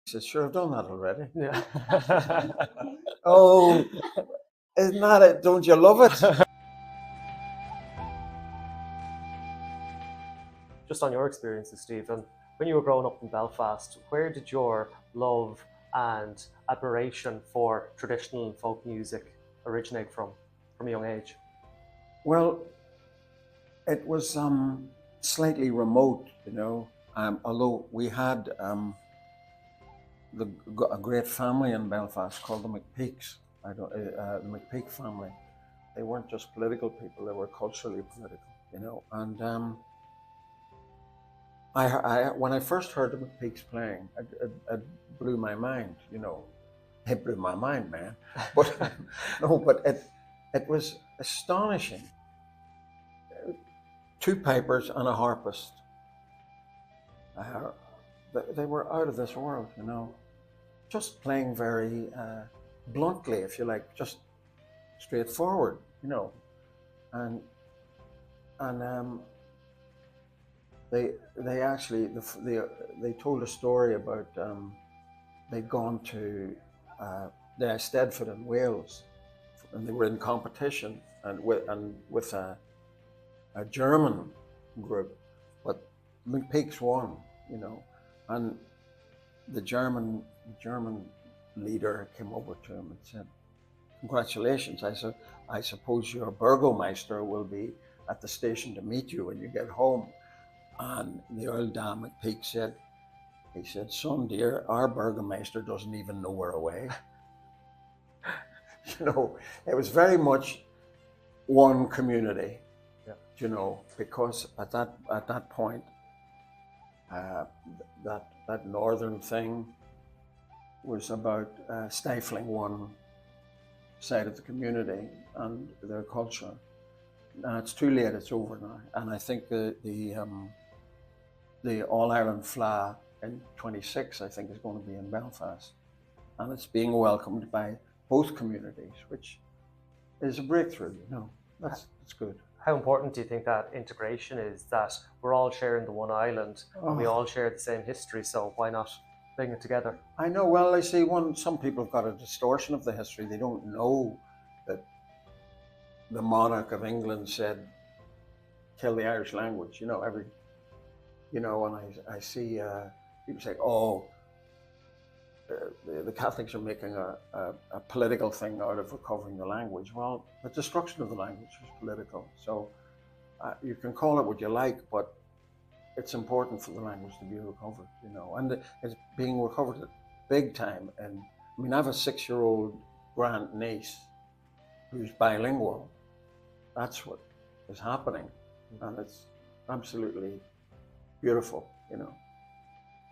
He said, sure, I've done that already. Yeah. Oh, isn't that it? Don't you love it? Just on your experiences, Stephen, when you were growing up in Belfast, where did your love and admiration for traditional and folk music originate from a young age? Well, it was slightly remote, you know, although we had a great family in Belfast called the McPeaks. The McPeak family. They weren't just political people; they were culturally political, you know. And when I first heard the McPeaks playing, it blew my mind, you know. It blew my mind, man. But no, but it was astonishing. Two pipers and a harpist. They were out of this world, you know. Just playing very bluntly, if you like, just straightforward, you know. And they actually they told a story about they'd gone to the Eisteddfod in Wales, and they were in competition and with a German group, but McPeaks won, you know, and the German leader came over to him and said, "Congratulations! I suppose your burgomeister will be at the station to meet you when you get home." And the Earl Dam McPeak said, "Son dear, our burgomeister doesn't even know we're away." You know, it was very much one community. Yeah. You know, because at that point, that northern thing was about stifling one side of the community and their culture. Now it's too late; it's over now. And I think the All Ireland Fleadh in 26, I think, is going to be in Belfast, and it's being welcomed by both communities, which is a breakthrough. You know, that's good. How important do you think that integration is, that we're all sharing the one island and we all share the same history, so why not bring it together? I know, well, I see some people have got a distortion of the history. They don't know that the monarch of England said, kill the Irish language, you know, and I see people say, oh, the Catholics are making a political thing out of recovering the language. Well, the destruction of the language is political. So you can call it what you like, but it's important for the language to be recovered, you know. And it's being recovered at big time. And I mean, I have a 6-year-old grand niece who's bilingual. That's what is happening. And it's absolutely beautiful, you know.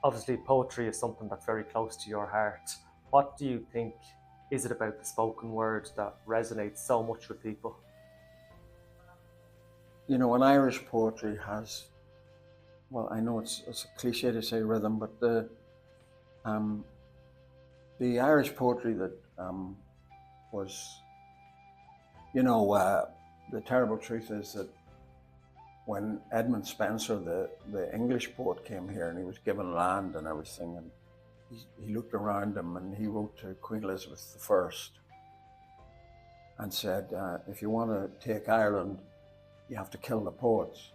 Obviously, poetry is something that's very close to your heart. What do you think is it about the spoken word that resonates so much with people? You know, an Irish poetry has, well, I know it's a cliche to say rhythm, but the Irish poetry that was, you know, the terrible truth is that when Edmund Spenser, the English poet, came here and he was given land and everything, and he looked around him and he wrote to Queen Elizabeth I and said, if you want to take Ireland, you have to kill the poets.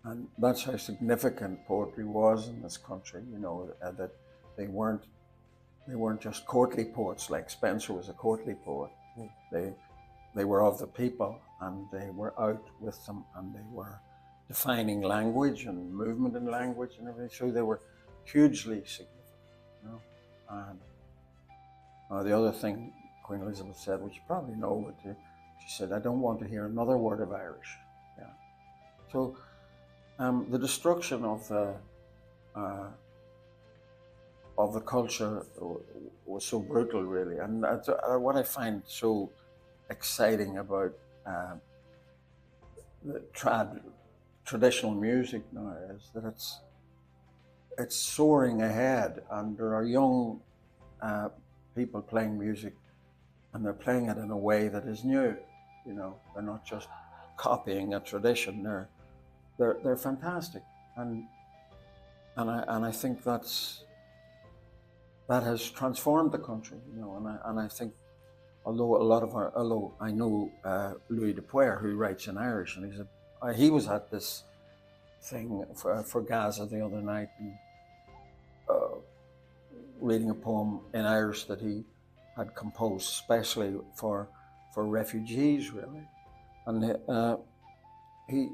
And that's how significant poetry was in this country, you know, that they weren't just courtly poets, like Spenser was a courtly poet. They were of the people, and they were out with them, and they were defining language and movement in language and everything. So they were hugely significant, you know. And the other thing Queen Elizabeth said, which you probably know, but she said, "I don't want to hear another word of Irish." Yeah. So the destruction of the culture was so brutal, really. And what I find so exciting about the traditional music now is that it's soaring ahead, and there are young people playing music, and they're playing it in a way that is new. You know, they're not just copying a tradition. They're fantastic, and I think that's that has transformed the country, you know. And I think, although I know Louis Dupuer, who writes in Irish, and he was at this thing for Gaza the other night, and reading a poem in Irish that he had composed especially for refugees, really. And he,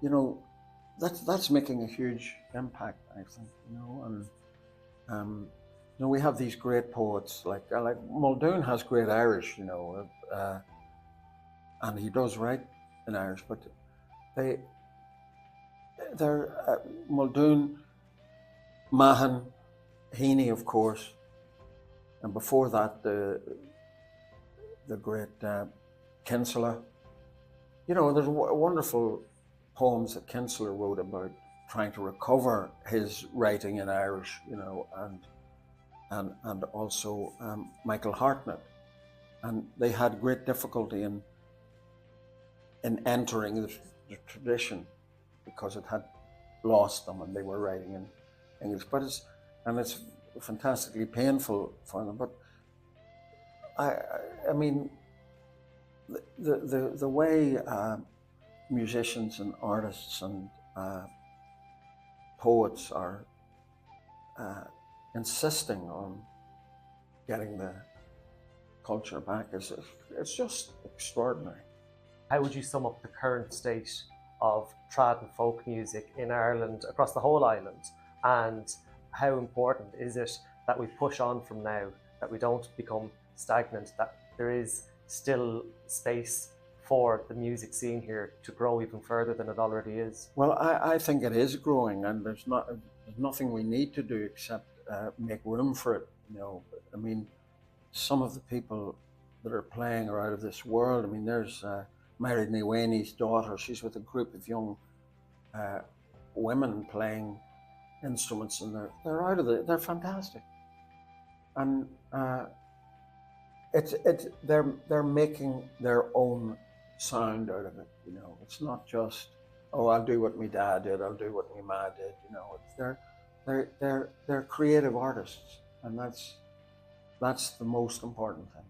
you know, that's making a huge impact, I think, you know. And you know, we have these great poets like Muldoon has great Irish, you know, and he does write in Irish, but they're Muldoon, Mahan, Heaney, of course, and before that the great Kinsella. You know, there's wonderful poems that Kinsella wrote about trying to recover his writing in Irish, you know, and also Michael Hartnett, and they had great difficulty in entering the tradition because it had lost them, and they were writing in English. But it's fantastically painful for them. But I mean, the way musicians and artists and poets are insisting on getting the culture back it's just extraordinary. How would you sum up the current state of trad and folk music in Ireland, across the whole island, and how important is it that we push on from now, that we don't become stagnant, that there is still space for the music scene here to grow even further than it already is? Well, I think it is growing, and there's nothing we need to do except make room for it. You know, I mean, some of the people that are playing are out of this world. I mean, there's Mary Niwani's daughter. She's with a group of young women playing instruments, and they're fantastic. And they're making their own sound out of it. You know, it's not just, oh, I'll do what my dad did, I'll do what my ma did. You know, they're creative artists, and that's the most important thing.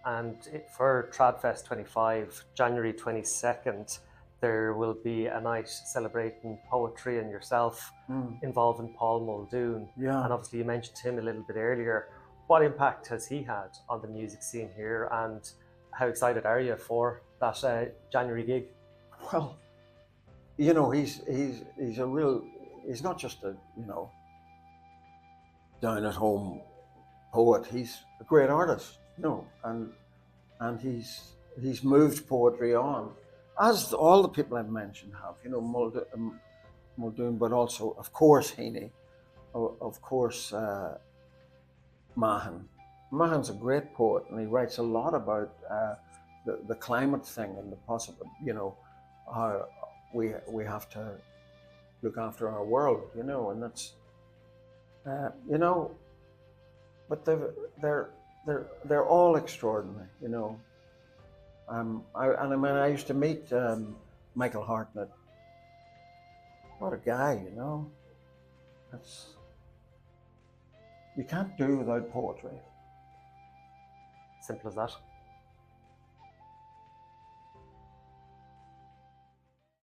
And for TradFest 25, January 22nd, there will be a night celebrating poetry and yourself, involving Paul Muldoon. Yeah. And obviously you mentioned him a little bit earlier. What impact has he had on the music scene here, and how excited are you for that January gig? Well, you know, he's not just a, you know, down at home poet. He's a great artist, you know, and he's moved poetry on, as all the people I've mentioned have, you know, Muldoon, but also, of course, Heaney, of course, Mahan. Mahan's a great poet, and he writes a lot about the climate thing and the possible, you know, how we have to look after our world, you know, and that's, you know, but they're all extraordinary, you know. I used to meet Michael Hartnett. What a guy, you know. You can't do without poetry. Simple as that.